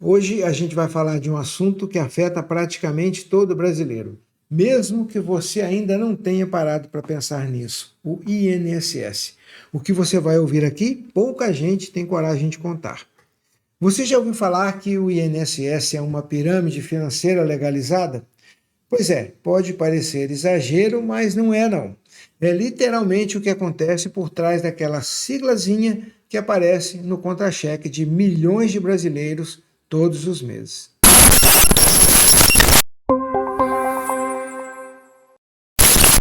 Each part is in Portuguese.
Hoje a gente vai falar de um assunto que afeta praticamente todo brasileiro, mesmo que você ainda não tenha parado para pensar nisso, o INSS. O que você vai ouvir aqui, pouca gente tem coragem de contar. Você já ouviu falar que o INSS é uma pirâmide financeira legalizada? Pois é, pode parecer exagero, mas não é não. É literalmente o que acontece por trás daquela siglazinha que aparece no contra-cheque de milhões de brasileiros todos os meses.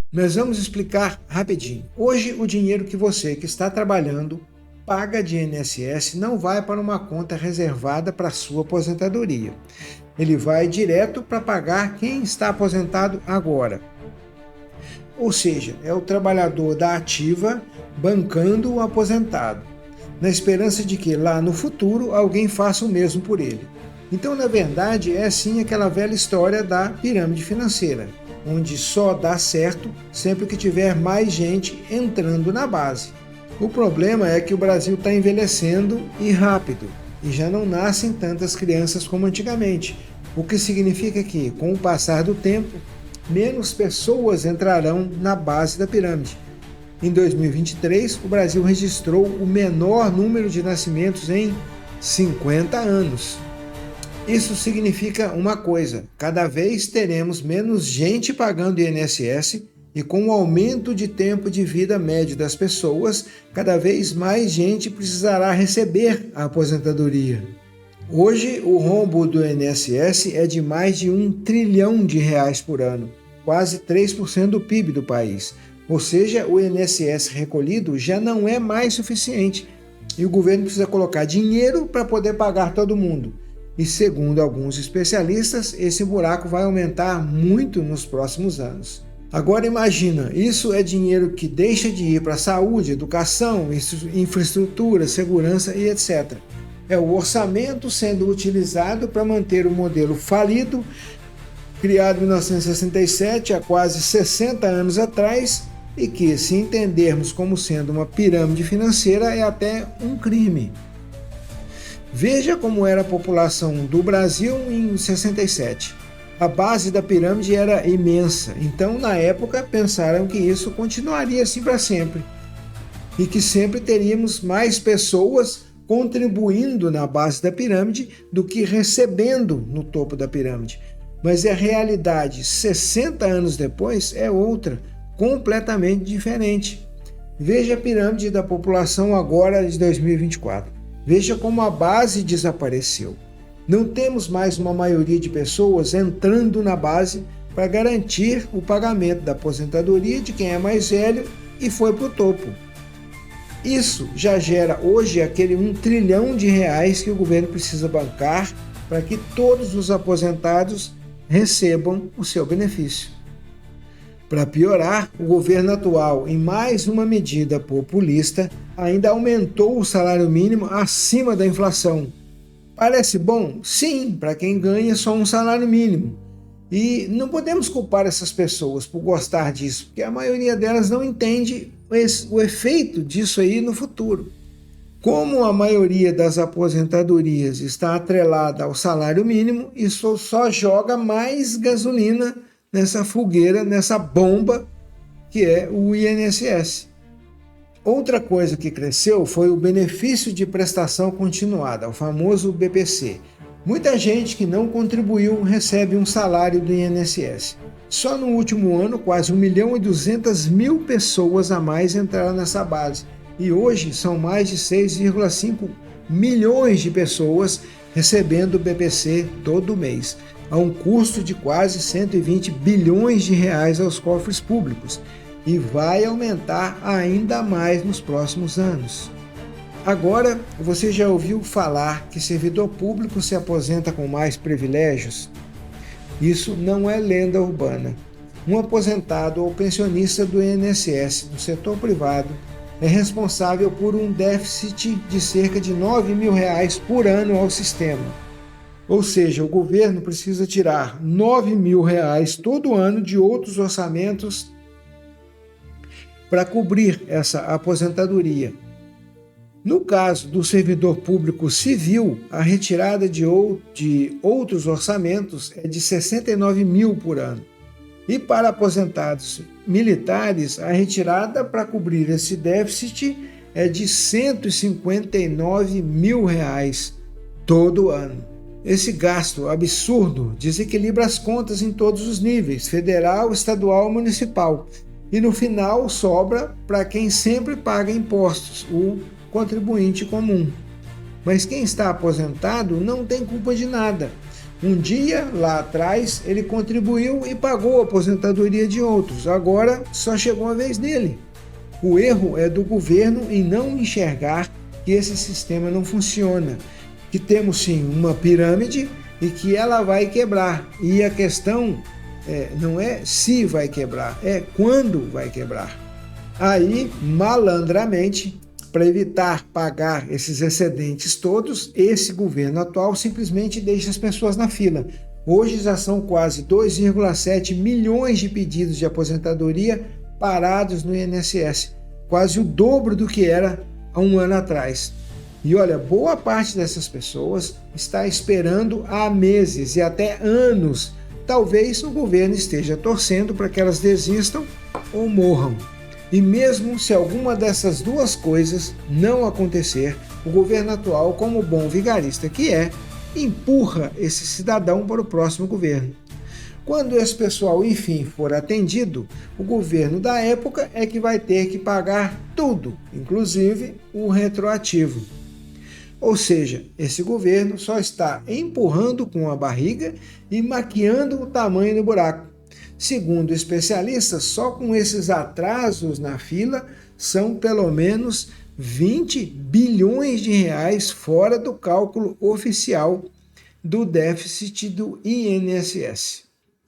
Nós vamos explicar rapidinho. Hoje, o dinheiro que você que está trabalhando paga de INSS não vai para uma conta reservada para sua aposentadoria. Ele vai direto para pagar quem está aposentado agora. Ou seja, é o trabalhador da ativa bancando o aposentado, na esperança de que lá no futuro alguém faça o mesmo por ele. Então, na verdade, é sim aquela velha história da pirâmide financeira, onde só dá certo sempre que tiver mais gente entrando na base. O problema é que o Brasil está envelhecendo e rápido, e já não nascem tantas crianças como antigamente, o que significa que, com o passar do tempo, menos pessoas entrarão na base da pirâmide. Em 2023, o Brasil registrou o menor número de nascimentos em 50 anos. Isso significa uma coisa: cada vez teremos menos gente pagando INSS e, com o aumento de tempo de vida médio das pessoas, cada vez mais gente precisará receber a aposentadoria. Hoje, o rombo do INSS é de mais de R$ 1 trilhão por ano, quase 3% do PIB do país. Ou seja, o INSS recolhido já não é mais suficiente e o governo precisa colocar dinheiro para poder pagar todo mundo. E segundo alguns especialistas, esse buraco vai aumentar muito nos próximos anos. Agora imagina, isso é dinheiro que deixa de ir para saúde, educação, infraestrutura, segurança e etc. É o orçamento sendo utilizado para manter o modelo falido, criado em 1967, há quase 60 anos atrás, e que, se entendermos como sendo uma pirâmide financeira, é até um crime. Veja como era a população do Brasil em 67. A base da pirâmide era imensa, então na época pensaram que isso continuaria assim para sempre e que sempre teríamos mais pessoas contribuindo na base da pirâmide do que recebendo no topo da pirâmide. Mas a realidade, 60 anos depois, é outra, completamente diferente. Veja a pirâmide da população agora de 2024. Veja como a base desapareceu. Não temos mais uma maioria de pessoas entrando na base para garantir o pagamento da aposentadoria de quem é mais velho e foi para o topo. Isso já gera hoje aquele R$ 1 trilhão que o governo precisa bancar para que todos os aposentados recebam o seu benefício. Para piorar, o governo atual, em mais uma medida populista, ainda aumentou o salário mínimo acima da inflação. Parece bom? Sim, para quem ganha só um salário mínimo. E não podemos culpar essas pessoas por gostar disso, porque a maioria delas não entende o efeito disso aí no futuro. Como a maioria das aposentadorias está atrelada ao salário mínimo, isso só joga mais gasolina nessa fogueira, nessa bomba que é o INSS. Outra coisa que cresceu foi o benefício de prestação continuada, o famoso BPC. Muita gente que não contribuiu recebe um salário do INSS. Só no último ano, quase 1.200.000 pessoas a mais entraram nessa base. E hoje são mais de 6,5 milhões de pessoas recebendo o BPC todo mês, a um custo de quase 120 bilhões de reais aos cofres públicos, e vai aumentar ainda mais nos próximos anos. Agora, você já ouviu falar que servidor público se aposenta com mais privilégios? Isso não é lenda urbana. Um aposentado ou pensionista do INSS do setor privado é responsável por um déficit de cerca de R$ 9.000 por ano ao sistema. Ou seja, o governo precisa tirar R$ 9.000 todo ano de outros orçamentos para cobrir essa aposentadoria. No caso do servidor público civil, a retirada de outros orçamentos é de 69 mil por ano. E para aposentados militares, a retirada para cobrir esse déficit é de 159 mil reais todo ano. Esse gasto absurdo desequilibra as contas em todos os níveis, federal, estadual e municipal. E no final sobra para quem sempre paga impostos, o contribuinte comum. Mas quem está aposentado não tem culpa de nada. Um dia, lá atrás, ele contribuiu e pagou a aposentadoria de outros. Agora só chegou a vez dele. O erro é do governo em não enxergar que esse sistema não funciona, que temos sim uma pirâmide e que ela vai quebrar. E a questão não é se vai quebrar, é quando vai quebrar. Aí, malandramente, para evitar pagar esses excedentes todos, esse governo atual simplesmente deixa as pessoas na fila. Hoje já são quase 2,7 milhões de pedidos de aposentadoria parados no INSS, quase o dobro do que era há um ano atrás. E olha, boa parte dessas pessoas está esperando há meses e até anos. Talvez o governo esteja torcendo para que elas desistam ou morram. E mesmo se alguma dessas duas coisas não acontecer, o governo atual, como bom vigarista que é, empurra esse cidadão para o próximo governo. Quando esse pessoal, enfim, for atendido, o governo da época é que vai ter que pagar tudo, inclusive o retroativo. Ou seja, esse governo só está empurrando com a barriga e maquiando o tamanho do buraco. Segundo especialistas, só com esses atrasos na fila são pelo menos 20 bilhões de reais fora do cálculo oficial do déficit do INSS.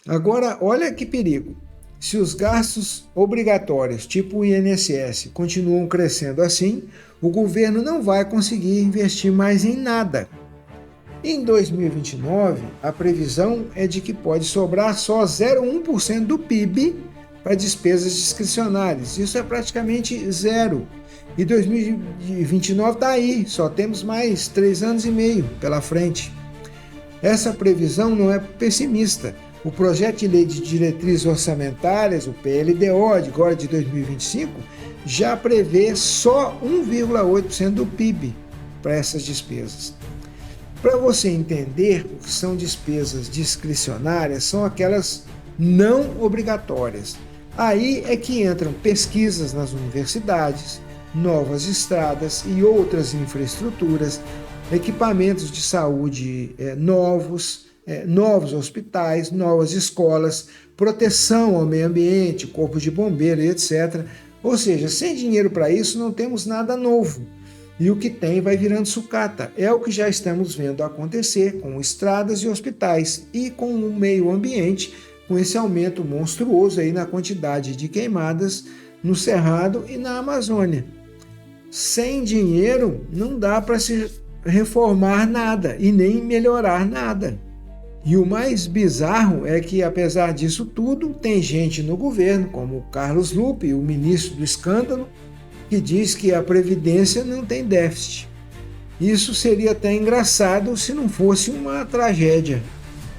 Agora, olha que perigo. Se os gastos obrigatórios, tipo o INSS, continuam crescendo assim, o governo não vai conseguir investir mais em nada. Em 2029, a previsão é de que pode sobrar só 0,1% do PIB para despesas discricionárias. Isso é praticamente zero. E 2029 está aí, só temos mais 3 anos e meio pela frente. Essa previsão não é pessimista. O projeto de lei de diretrizes orçamentárias, o PLDO, agora de 2025, já prevê só 1,8% do PIB para essas despesas. Para você entender o que são despesas discricionárias, são aquelas não obrigatórias. Aí é que entram pesquisas nas universidades, novas estradas e outras infraestruturas, equipamentos de saúde novos hospitais, novas escolas, proteção ao meio ambiente, corpo de bombeiro, etc. Ou seja, sem dinheiro para isso não temos nada novo. E o que tem vai virando sucata. É o que já estamos vendo acontecer com estradas e hospitais e com o meio ambiente, com esse aumento monstruoso aí na quantidade de queimadas no Cerrado e na Amazônia. Sem dinheiro não dá para se reformar nada e nem melhorar nada. E o mais bizarro é que, apesar disso tudo, tem gente no governo, como o Carlos Lupe, o ministro do escândalo, que diz que a Previdência não tem déficit. Isso seria até engraçado se não fosse uma tragédia.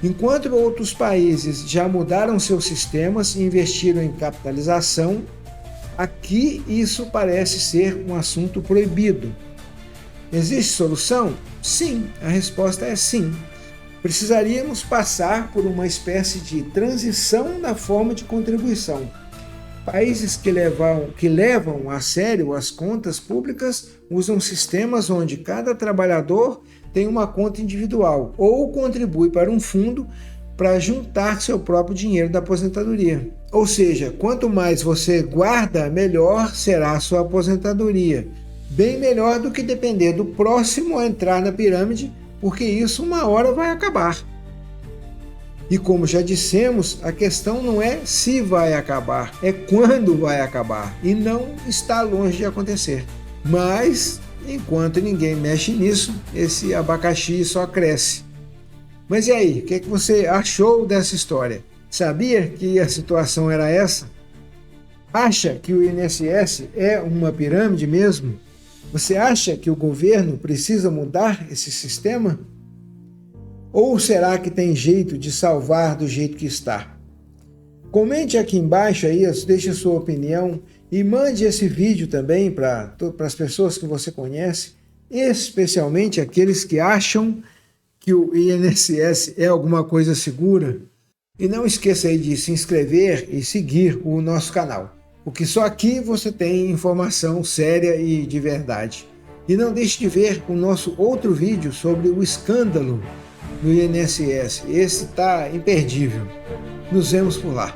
Enquanto outros países já mudaram seus sistemas e investiram em capitalização, aqui isso parece ser um assunto proibido. Existe solução? Sim, a resposta é sim. Precisaríamos passar por uma espécie de transição na forma de contribuição. Países que levam a sério as contas públicas usam sistemas onde cada trabalhador tem uma conta individual ou contribui para um fundo para juntar seu próprio dinheiro da aposentadoria. Ou seja, quanto mais você guarda, melhor será a sua aposentadoria. Bem melhor do que depender do próximo a entrar na pirâmide, porque isso uma hora vai acabar. E como já dissemos, a questão não é se vai acabar, é quando vai acabar. E não está longe de acontecer. Mas, enquanto ninguém mexe nisso, esse abacaxi só cresce. Mas e aí, o que você achou dessa história? Sabia que a situação era essa? Acha que o INSS é uma pirâmide mesmo? Você acha que o governo precisa mudar esse sistema? Ou será que tem jeito de salvar do jeito que está? Comente aqui embaixo aí, deixe a sua opinião e mande esse vídeo também para as pessoas que você conhece, especialmente aqueles que acham que o INSS é alguma coisa segura. E não esqueça aí de se inscrever e seguir o nosso canal, porque só aqui você tem informação séria e de verdade. E não deixe de ver o nosso outro vídeo sobre o escândalo do INSS. Esse está imperdível. Nos vemos por lá.